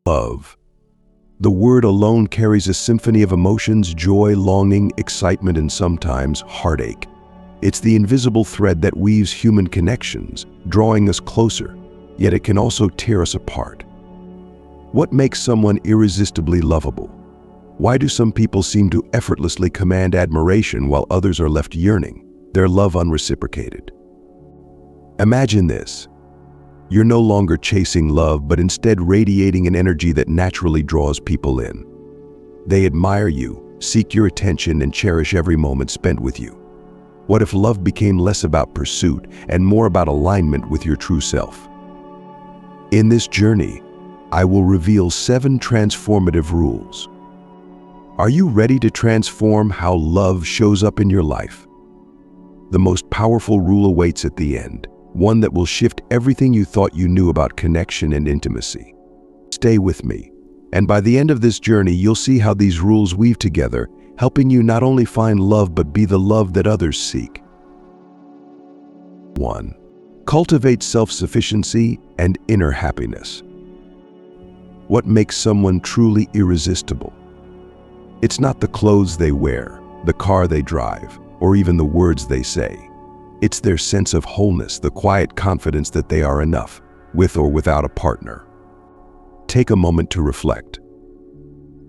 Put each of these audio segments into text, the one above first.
Love. The word alone carries a symphony of emotions: joy, longing, excitement, and sometimes heartache. It's the invisible thread that weaves human connections, drawing us closer, yet it can also tear us apart. What makes someone irresistibly lovable? Why do some people seem to effortlessly command admiration while others are left yearning, their love unreciprocated? Imagine this. You're no longer chasing love, but instead radiating an energy that naturally draws people in. They admire you, seek your attention, and cherish every moment spent with you. What if love became less about pursuit and more about alignment with your true self? In this journey, I will reveal 7 transformative rules. Are you ready to transform how love shows up in your life? The most powerful rule awaits at the end, one that will shift everything you thought you knew about connection and intimacy. Stay with me, and by the end of this journey, you'll see how these rules weave together, helping you not only find love but be the love that others seek. 1. Cultivate self-sufficiency and inner happiness. What makes someone truly irresistible? It's not the clothes they wear, the car they drive, or even the words they say. It's their sense of wholeness, the quiet confidence that they are enough, with or without a partner. Take a moment to reflect.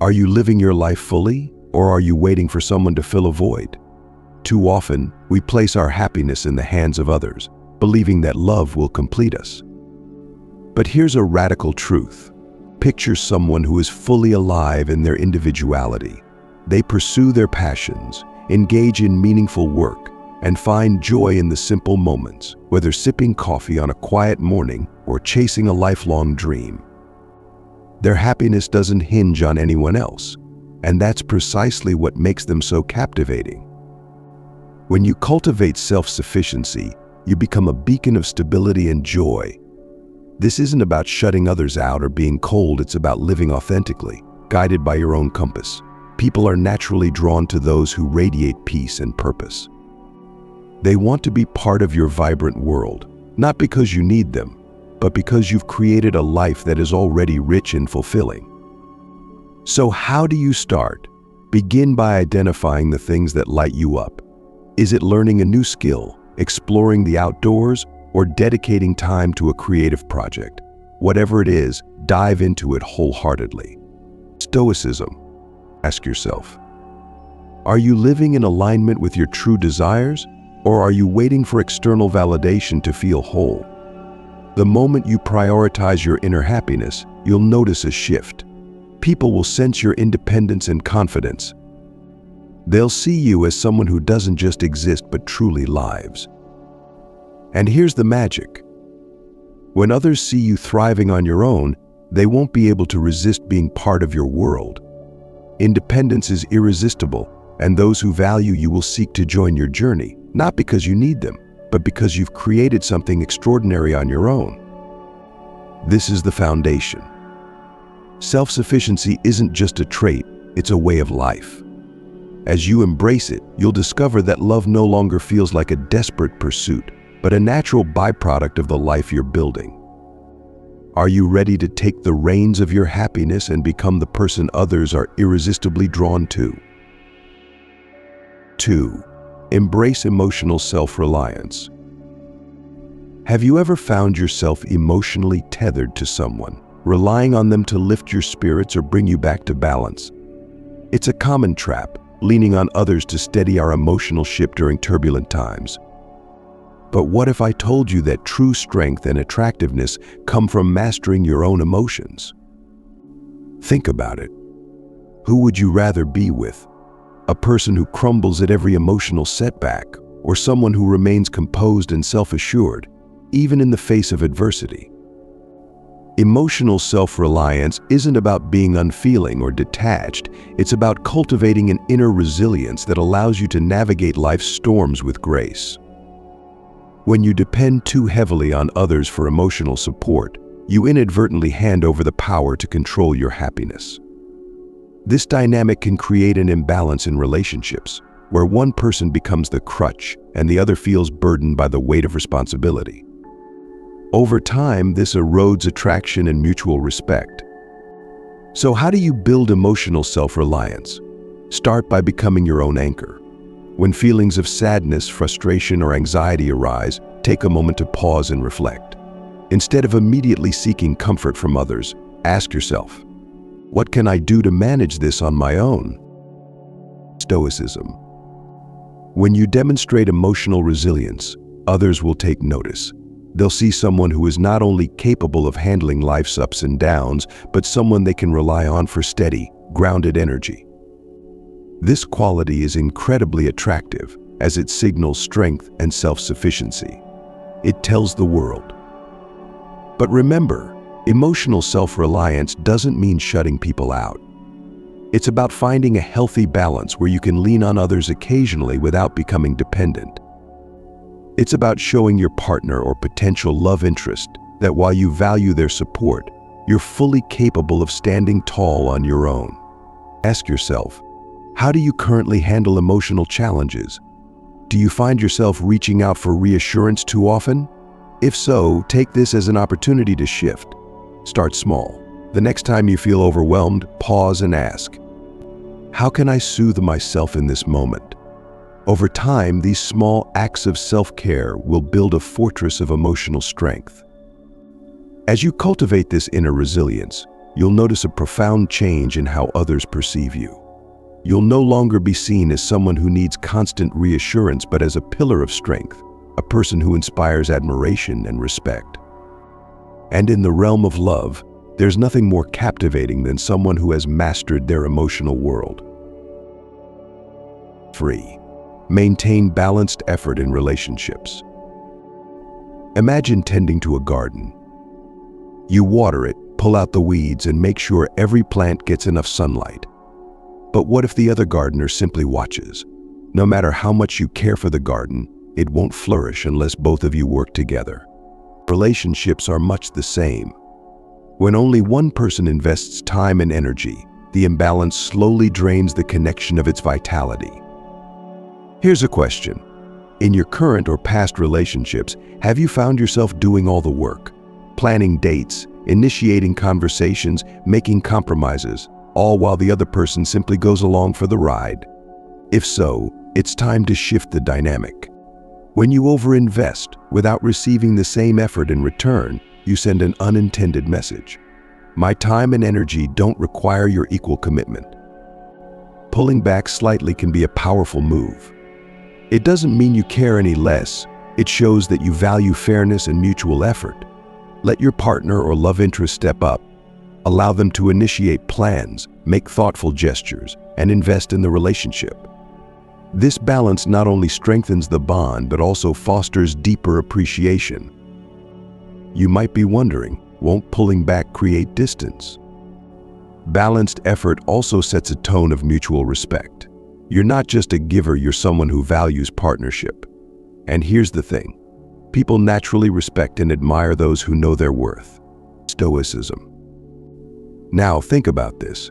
Are you living your life fully, or are you waiting for someone to fill a void? Too often, we place our happiness in the hands of others, believing that love will complete us. But here's a radical truth. Picture someone who is fully alive in their individuality. They pursue their passions, engage in meaningful work, and find joy in the simple moments, whether sipping coffee on a quiet morning or chasing a lifelong dream. Their happiness doesn't hinge on anyone else, and that's precisely what makes them so captivating. When you cultivate self-sufficiency, you become a beacon of stability and joy. This isn't about shutting others out or being cold, it's about living authentically, guided by your own compass. People are naturally drawn to those who radiate peace and purpose. They want to be part of your vibrant world, not because you need them, but because you've created a life that is already rich and fulfilling. So how do you start? Begin by identifying the things that light you up. Is it learning a new skill, exploring the outdoors, or dedicating time to a creative project? Whatever it is, dive into it wholeheartedly. Stoicism. Ask yourself, are you living in alignment with your true desires, or are you waiting for external validation to feel whole? The moment you prioritize your inner happiness, you'll notice a shift. People will sense your independence and confidence. They'll see you as someone who doesn't just exist but truly lives. And here's the magic. When others see you thriving on your own, they won't be able to resist being part of your world. Independence is irresistible, and those who value you will seek to join your journey, not because you need them, but because you've created something extraordinary on your own. This is the foundation. Self-sufficiency isn't just a trait, it's a way of life. As you embrace it, you'll discover that love no longer feels like a desperate pursuit, but a natural byproduct of the life you're building. Are you ready to take the reins of your happiness and become the person others are irresistibly drawn to? 2. Embrace emotional self-reliance. Have you ever found yourself emotionally tethered to someone, relying on them to lift your spirits or bring you back to balance? It's a common trap, leaning on others to steady our emotional ship during turbulent times. But what if I told you that true strength and attractiveness come from mastering your own emotions? Think about it. Who would you rather be with? A person who crumbles at every emotional setback, or someone who remains composed and self-assured, even in the face of adversity? Emotional self-reliance isn't about being unfeeling or detached. It's about cultivating an inner resilience that allows you to navigate life's storms with grace. When you depend too heavily on others for emotional support, you inadvertently hand over the power to control your happiness. This dynamic can create an imbalance in relationships, where one person becomes the crutch and the other feels burdened by the weight of responsibility. Over time, this erodes attraction and mutual respect. So how do you build emotional self-reliance? Start by becoming your own anchor. When feelings of sadness, frustration, or anxiety arise, take a moment to pause and reflect. Instead of immediately seeking comfort from others, ask yourself, what can I do to manage this on my own? Stoicism. When you demonstrate emotional resilience, others will take notice. They'll see someone who is not only capable of handling life's ups and downs, but someone they can rely on for steady, grounded energy. This quality is incredibly attractive as it signals strength and self-sufficiency. It tells the world. But remember, emotional self-reliance doesn't mean shutting people out. It's about finding a healthy balance where you can lean on others occasionally without becoming dependent. It's about showing your partner or potential love interest that while you value their support, you're fully capable of standing tall on your own. Ask yourself, how do you currently handle emotional challenges? Do you find yourself reaching out for reassurance too often? If so, take this as an opportunity to shift. Start small. The next time you feel overwhelmed, pause and ask, how can I soothe myself in this moment? Over time, these small acts of self-care will build a fortress of emotional strength. As you cultivate this inner resilience, you'll notice a profound change in how others perceive you. You'll no longer be seen as someone who needs constant reassurance, but as a pillar of strength, a person who inspires admiration and respect. And in the realm of love, there's nothing more captivating than someone who has mastered their emotional world. 3. Maintain balanced effort in relationships. Imagine tending to a garden. You water it, pull out the weeds, and make sure every plant gets enough sunlight. But what if the other gardener simply watches? No matter how much you care for the garden, it won't flourish unless both of you work together. Relationships are much the same. When only one person invests time and energy, the imbalance slowly drains the connection of its vitality. Here's a question. In your current or past relationships, have you found yourself doing all the work? Planning dates, initiating conversations, making compromises, all while the other person simply goes along for the ride? If so, it's time to shift the dynamic. When you overinvest without receiving the same effort in return, you send an unintended message. My time and energy don't require your equal commitment. Pulling back slightly can be a powerful move. It doesn't mean you care any less. It shows that you value fairness and mutual effort. Let your partner or love interest step up. Allow them to initiate plans, make thoughtful gestures, and invest in the relationship. This balance not only strengthens the bond, but also fosters deeper appreciation. You might be wondering, won't pulling back create distance? Balanced effort also sets a tone of mutual respect. You're not just a giver, you're someone who values partnership. And here's the thing, people naturally respect and admire those who know their worth. Stoicism. Now think about this.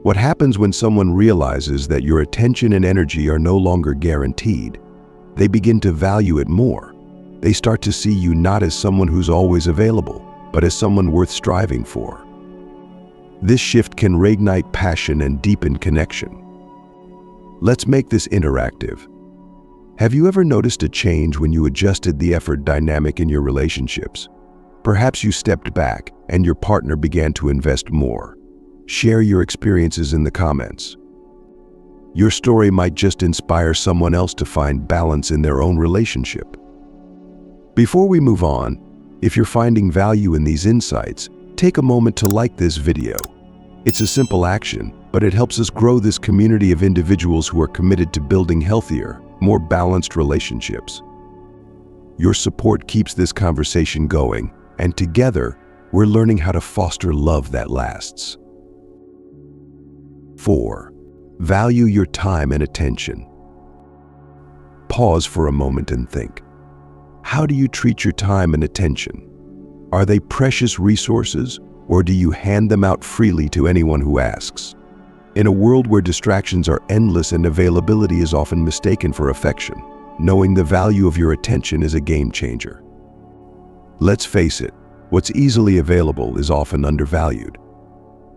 What happens when someone realizes that your attention and energy are no longer guaranteed? They begin to value it more. They start to see you not as someone who's always available, but as someone worth striving for. This shift can reignite passion and deepen connection. Let's make this interactive. Have you ever noticed a change when you adjusted the effort dynamic in your relationships? Perhaps you stepped back and your partner began to invest more. Share your experiences in the comments. Your story might just inspire someone else to find balance in their own relationship. Before we move on, if you're finding value in these insights, take a moment to like this video. It's a simple action, but it helps us grow this community of individuals who are committed to building healthier, more balanced relationships. Your support keeps this conversation going, and together, we're learning how to foster love that lasts. 4. Value your time and attention. Pause for a moment and think. How do you treat your time and attention? Are they precious resources, or do you hand them out freely to anyone who asks? In a world where distractions are endless and availability is often mistaken for affection, knowing the value of your attention is a game changer. Let's face it, what's easily available is often undervalued.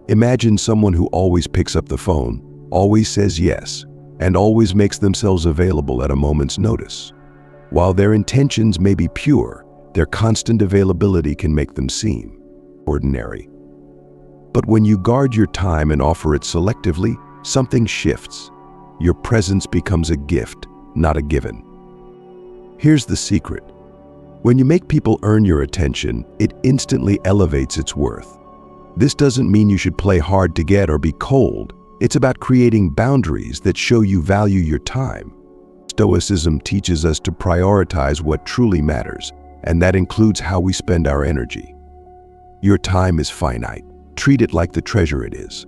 Imagine someone who always picks up the phone, always says yes, and always makes themselves available at a moment's notice. While their intentions may be pure, their constant availability can make them seem ordinary. But when you guard your time and offer it selectively, something shifts. Your presence becomes a gift, not a given. Here's the secret. When you make people earn your attention, it instantly elevates its worth. This doesn't mean you should play hard to get or be cold. It's about creating boundaries that show you value your time. Stoicism teaches us to prioritize what truly matters, and that includes how we spend our energy. Your time is finite. Treat it like the treasure it is.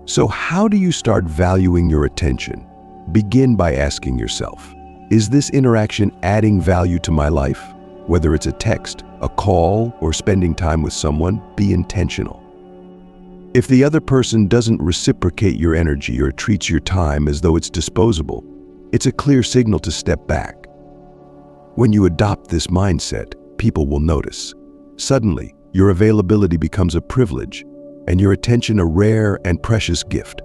So how do you start valuing your attention? Begin by asking yourself, is this interaction adding value to my life? Whether it's a text, a call, or spending time with someone, be intentional. If the other person doesn't reciprocate your energy or treats your time as though it's disposable, it's a clear signal to step back. When you adopt this mindset, people will notice. Suddenly, your availability becomes a privilege, and your attention a rare and precious gift.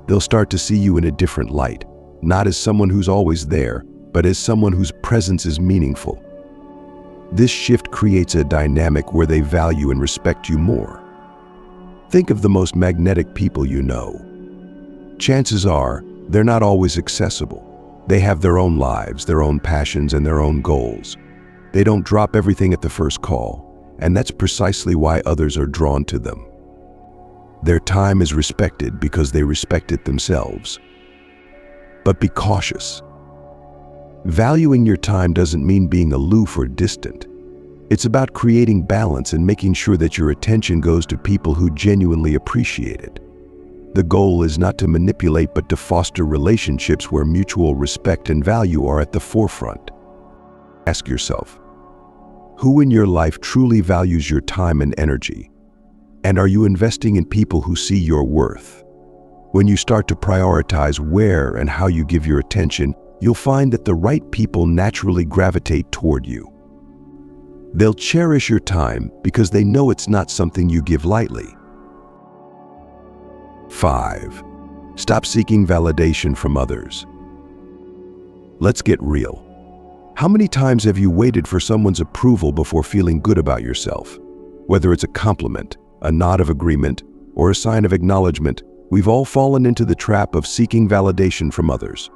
They'll start to see you in a different light, not as someone who's always there, but as someone whose presence is meaningful. This shift creates a dynamic where they value and respect you more. Think of the most magnetic people you know. Chances are, they're not always accessible. They have their own lives, their own passions, and their own goals. They don't drop everything at the first call, and that's precisely why others are drawn to them. Their time is respected because they respect it themselves. But be cautious. Valuing your time doesn't mean being aloof or distant. It's about creating balance and making sure that your attention goes to people who genuinely appreciate it. The goal is not to manipulate, but to foster relationships where mutual respect and value are at the forefront. Ask yourself, who in your life truly values your time and energy? And are you investing in people who see your worth? When you start to prioritize where and how you give your attention, you'll find that the right people naturally gravitate toward you. They'll cherish your time because they know it's not something you give lightly. 5. Stop seeking validation from others. Let's get real. How many times have you waited for someone's approval before feeling good about yourself? Whether it's a compliment, a nod of agreement, or a sign of acknowledgement, we've all fallen into the trap of seeking validation from others.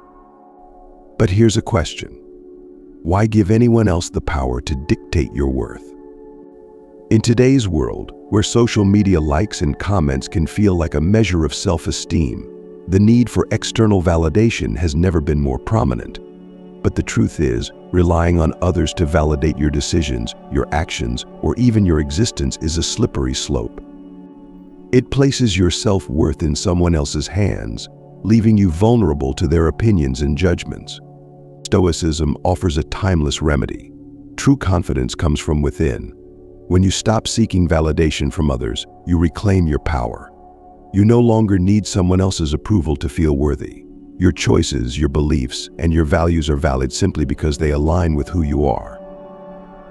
But here's a question. Why give anyone else the power to dictate your worth? In today's world, where social media likes and comments can feel like a measure of self-esteem, the need for external validation has never been more prominent. But the truth is, relying on others to validate your decisions, your actions, or even your existence is a slippery slope. It places your self-worth in someone else's hands, leaving you vulnerable to their opinions and judgments. Stoicism offers a timeless remedy. True confidence comes from within. When you stop seeking validation from others, you reclaim your power. You no longer need someone else's approval to feel worthy. Your choices, your beliefs, and your values are valid simply because they align with who you are.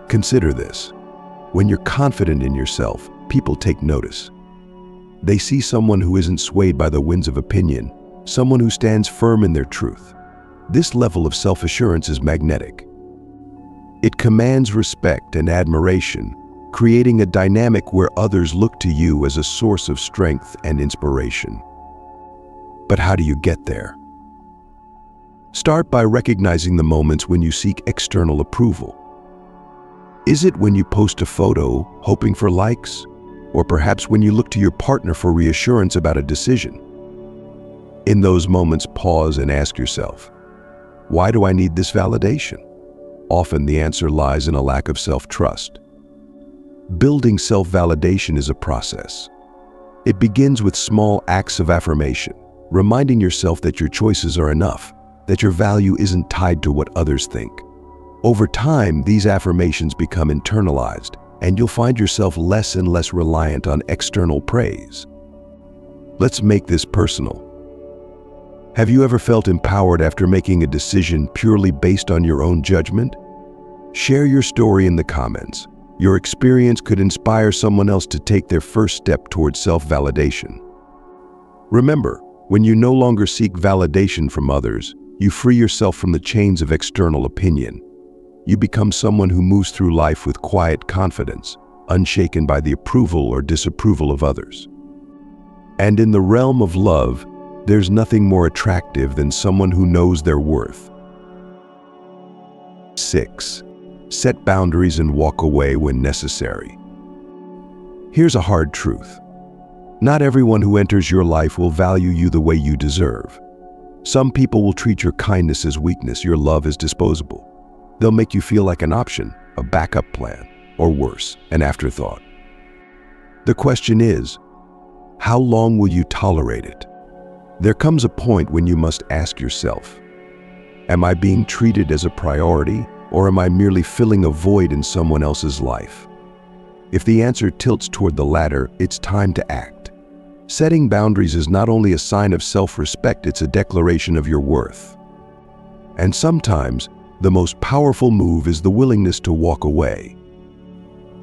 Consider this. When you're confident in yourself, people take notice. They see someone who isn't swayed by the winds of opinion, someone who stands firm in their truth. This level of self-assurance is magnetic. It commands respect and admiration, creating a dynamic where others look to you as a source of strength and inspiration. But how do you get there? Start by recognizing the moments when you seek external approval. Is it when you post a photo, hoping for likes? Or perhaps when you look to your partner for reassurance about a decision? In those moments, pause and ask yourself, why do I need this validation? Often the answer lies in a lack of self-trust. Building self-validation is a process. It begins with small acts of affirmation, reminding yourself that your choices are enough, that your value isn't tied to what others think. Over time, these affirmations become internalized, and you'll find yourself less and less reliant on external praise. Let's make this personal. Have you ever felt empowered after making a decision purely based on your own judgment? Share your story in the comments. Your experience could inspire someone else to take their first step towards self-validation. Remember, when you no longer seek validation from others, you free yourself from the chains of external opinion. You become someone who moves through life with quiet confidence, unshaken by the approval or disapproval of others. And in the realm of love, there's nothing more attractive than someone who knows their worth. 6. Set boundaries and walk away when necessary. Here's a hard truth. Not everyone who enters your life will value you the way you deserve. Some people will treat your kindness as weakness, your love as disposable. They'll make you feel like an option, a backup plan, or worse, an afterthought. The question is, how long will you tolerate it? There comes a point when you must ask yourself, am I being treated as a priority, or am I merely filling a void in someone else's life? If the answer tilts toward the latter, it's time to act. Setting boundaries is not only a sign of self-respect, it's a declaration of your worth. And sometimes, the most powerful move is the willingness to walk away.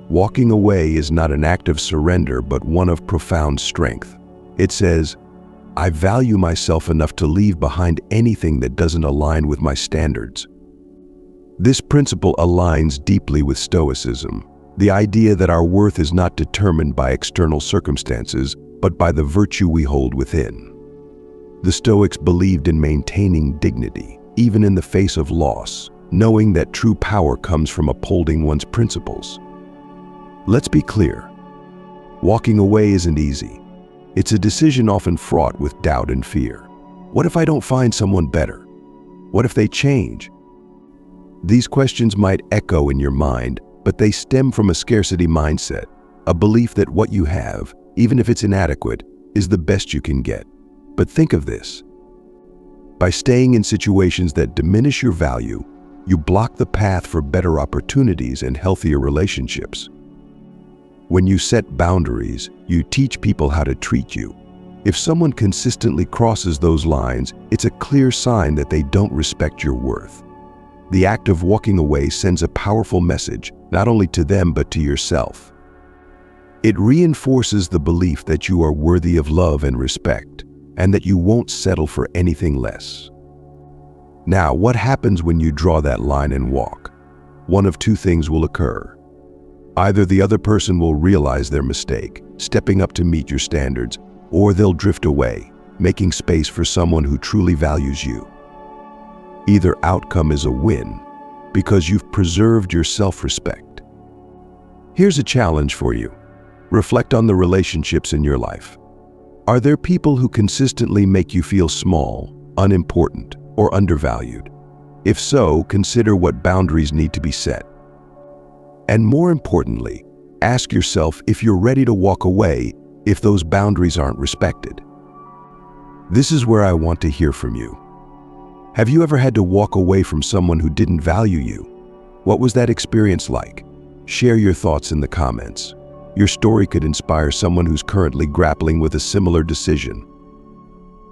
Walking away is not an act of surrender, but one of profound strength. It says, I value myself enough to leave behind anything that doesn't align with my standards. This principle aligns deeply with Stoicism, the idea that our worth is not determined by external circumstances, but by the virtue we hold within. The Stoics believed in maintaining dignity, even in the face of loss, knowing that true power comes from upholding one's principles. Let's be clear. Walking away isn't easy. It's a decision often fraught with doubt and fear. What if I don't find someone better? What if they change? These questions might echo in your mind, but they stem from a scarcity mindset, a belief that what you have, even if it's inadequate, is the best you can get. But think of this. By staying in situations that diminish your value, you block the path for better opportunities and healthier relationships. When you set boundaries, you teach people how to treat you. If someone consistently crosses those lines, it's a clear sign that they don't respect your worth. The act of walking away sends a powerful message, not only to them but to yourself. It reinforces the belief that you are worthy of love and respect, and that you won't settle for anything less. Now, what happens when you draw that line and walk? One of two things will occur. Either the other person will realize their mistake, stepping up to meet your standards, or they'll drift away, making space for someone who truly values you. Either outcome is a win, because you've preserved your self-respect. Here's a challenge for you. Reflect on the relationships in your life. Are there people who consistently make you feel small, unimportant, or undervalued? If so, consider what boundaries need to be set. And more importantly, ask yourself if you're ready to walk away if those boundaries aren't respected. This is where I want to hear from you. Have you ever had to walk away from someone who didn't value you? What was that experience like? Share your thoughts in the comments. Your story could inspire someone who's currently grappling with a similar decision.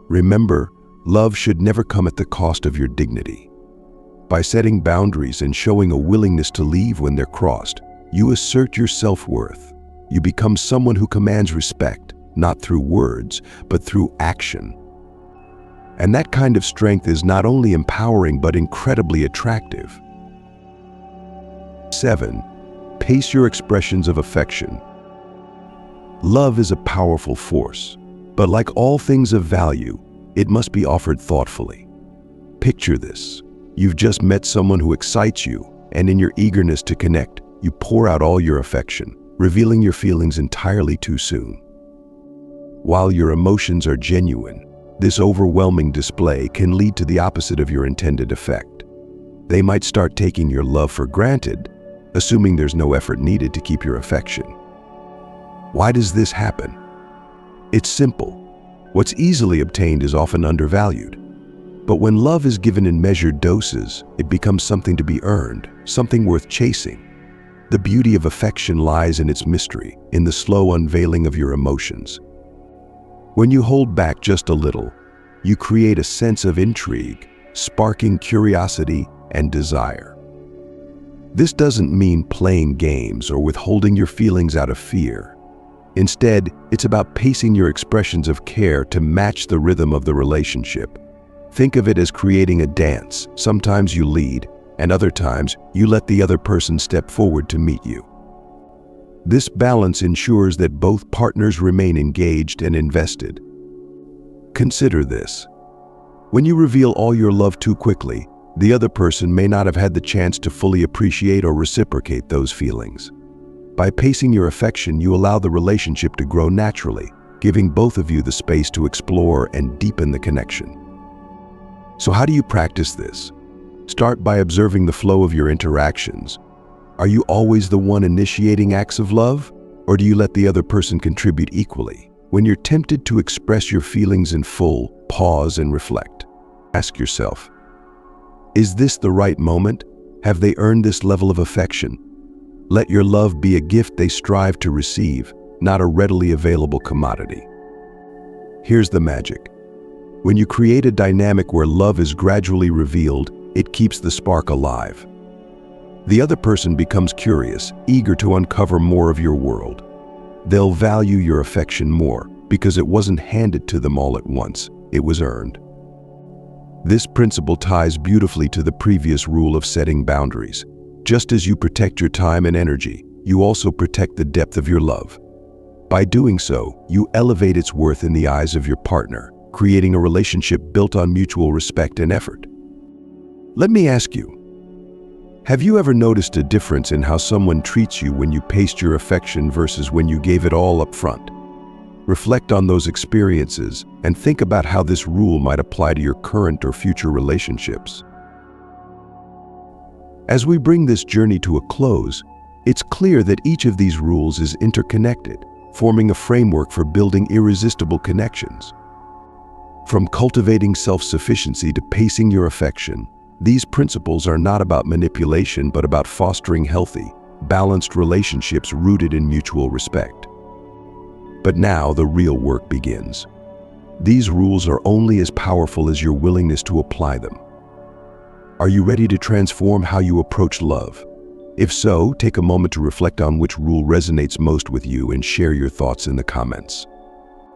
Remember, love should never come at the cost of your dignity. By setting boundaries and showing a willingness to leave when they're crossed, you assert your self-worth. You become someone who commands respect, not through words, but through action. And that kind of strength is not only empowering, but incredibly attractive. 7. Pace your expressions of affection. Love is a powerful force, but like all things of value, it must be offered thoughtfully. Picture this. You've just met someone who excites you, and in your eagerness to connect, you pour out all your affection, revealing your feelings entirely too soon. While your emotions are genuine, this overwhelming display can lead to the opposite of your intended effect. They might start taking your love for granted, assuming there's no effort needed to keep your affection. Why does this happen? It's simple. What's easily obtained is often undervalued. But when love is given in measured doses, it becomes something to be earned, something worth chasing. The beauty of affection lies in its mystery, in the slow unveiling of your emotions. When you hold back just a little, you create a sense of intrigue, sparking curiosity and desire. This doesn't mean playing games or withholding your feelings out of fear. Instead, it's about pacing your expressions of care to match the rhythm of the relationship. Think of it as creating a dance. Sometimes you lead, and other times you let the other person step forward to meet you. This balance ensures that both partners remain engaged and invested. Consider this. When you reveal all your love too quickly, the other person may not have had the chance to fully appreciate or reciprocate those feelings. By pacing your affection, you allow the relationship to grow naturally, giving both of you the space to explore and deepen the connection. So how do you practice this? Start by observing the flow of your interactions. Are you always the one initiating acts of love, or do you let the other person contribute equally? When you're tempted to express your feelings in full, pause and reflect. Ask yourself, is this the right moment? Have they earned this level of affection? Let your love be a gift they strive to receive, not a readily available commodity. Here's the magic. When you create a dynamic where love is gradually revealed, it keeps the spark alive. The other person becomes curious, eager to uncover more of your world. They'll value your affection more because it wasn't handed to them all at once, it was earned. This principle ties beautifully to the previous rule of setting boundaries. Just as you protect your time and energy, you also protect the depth of your love. By doing so, you elevate its worth in the eyes of your partner, creating a relationship built on mutual respect and effort. Let me ask you, have you ever noticed a difference in how someone treats you when you paced your affection versus when you gave it all up front? Reflect on those experiences and think about how this rule might apply to your current or future relationships. As we bring this journey to a close, it's clear that each of these rules is interconnected, forming a framework for building irresistible connections. From cultivating self-sufficiency to pacing your affection, these principles are not about manipulation but about fostering healthy, balanced relationships rooted in mutual respect. But now the real work begins. These rules are only as powerful as your willingness to apply them. Are you ready to transform how you approach love? If so, take a moment to reflect on which rule resonates most with you and share your thoughts in the comments.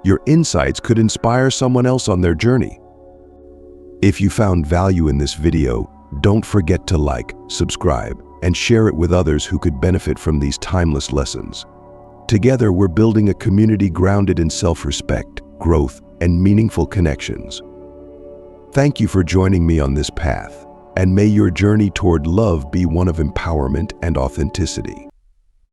Your insights could inspire someone else on their journey. If you found value in this video, don't forget to like, subscribe, and share it with others who could benefit from these timeless lessons. Together, we're building a community grounded in self-respect, growth, and meaningful connections. Thank you for joining me on this path, and may your journey toward love be one of empowerment and authenticity.